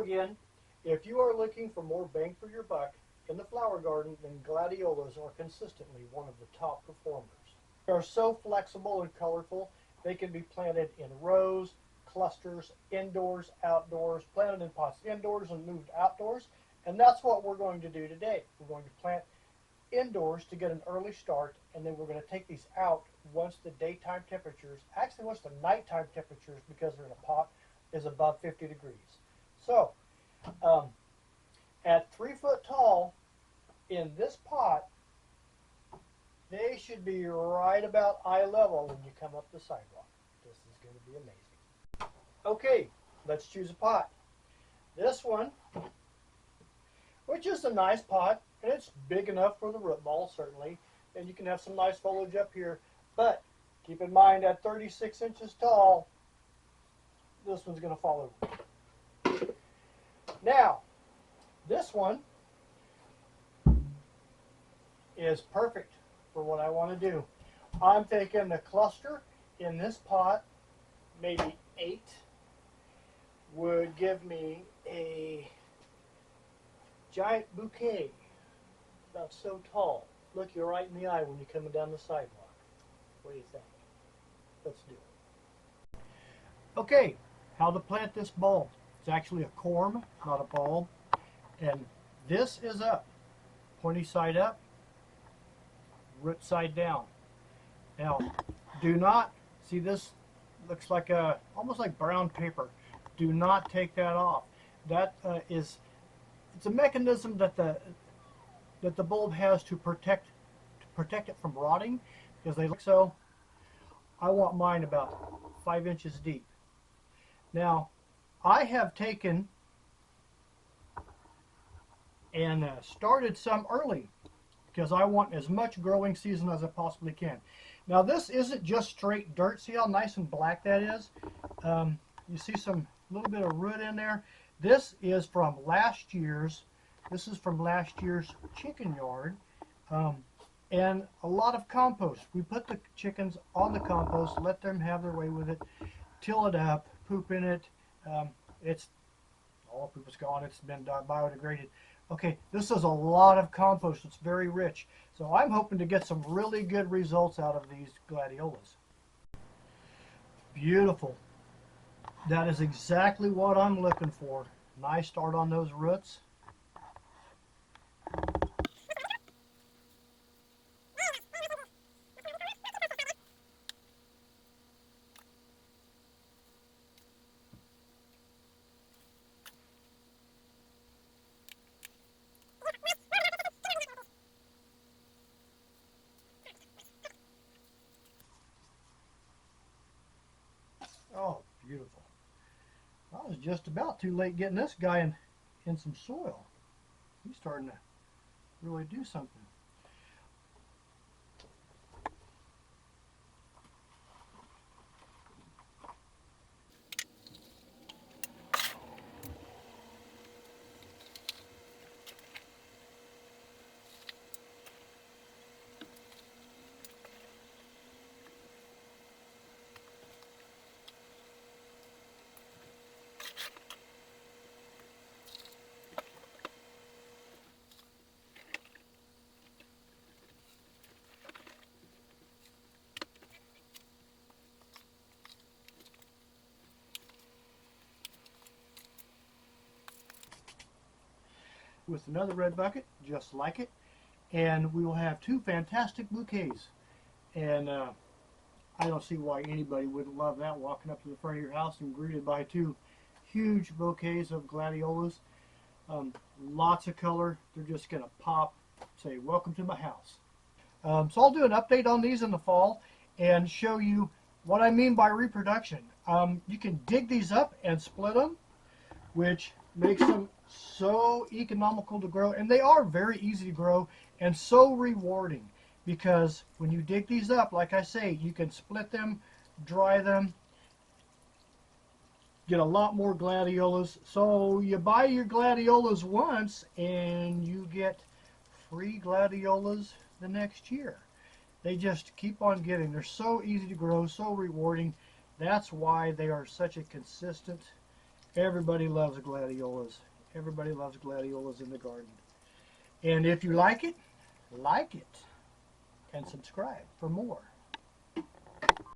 again, if you are looking for more bang for your buck in the flower garden, then Gladiolus are consistently one of the top performers. They are so flexible and colorful. They can be planted in rows, clusters, indoors, outdoors, planted in pots indoors and moved outdoors. And that's what we're going to do today. We're going to plant indoors to get an early start, and then we're going to take these out once the daytime temperatures, actually once the nighttime temperatures, because they're in a pot, is above 50 degrees. So, at 3 foot tall, in this pot, they should be right about eye level when you come up the sidewalk. This is going to be amazing. Okay, let's choose a pot. This one, which is a nice pot, and it's big enough for the root ball, certainly, and you can have some nice foliage up here, but keep in mind at 36 inches tall, this one's going to fall over. Now, this one is perfect for what I want to do. I'm taking the cluster in this pot, maybe 8, would give me a giant bouquet about so tall. Look you right in the eye when you're coming down the sidewalk. What do you think? Let's do it. Okay, how to plant this bulb. It's actually a corm, not a bulb. And this is up, pointy side up, root side down. Now, do not, see this looks like almost like brown paper. Do not take that off. That it's a mechanism that the bulb has to protect it from rotting, because they look so. I want mine about 5 inches deep. Now, I have taken and started some early because I want as much growing season as I possibly can. Now, this isn't just straight dirt. See how nice and black that is? You see some little bit of root in there. This is from last year's. This is from last year's chicken yard, and a lot of compost. We put the chickens on the compost, let them have their way with it, till it up, poop in it. It's all the poop is gone. It's been biodegraded. Okay, this is a lot of compost. It's very rich. So I'm hoping to get some really good results out of these Gladiolus. Beautiful. That is exactly what I'm looking for. Nice start on those roots. Oh, beautiful. I was just about too late getting this guy in some soil. He's starting to really do something. With another red bucket, just like it, and we will have 2 fantastic bouquets. And I don't see why anybody wouldn't love that, walking up to the front of your house and greeted by 2 huge bouquets of Gladiolus. Lots of color. They're just going to pop, say, welcome to my house. So I'll do an update on these in the fall and show you what I mean by reproduction. You can dig these up and split them, which makes them so economical to grow, and they are very easy to grow and so rewarding, because when you dig these up, like I say, you can split them, dry them, get a lot more Gladiolus. So you buy your Gladiolus once and you get free Gladiolus the next year. They just keep on giving. They're so easy to grow, so rewarding. That's why they are such a consistent Everybody loves gladiolas. Everybody loves gladiolas in the garden. And if you like it, and subscribe for more.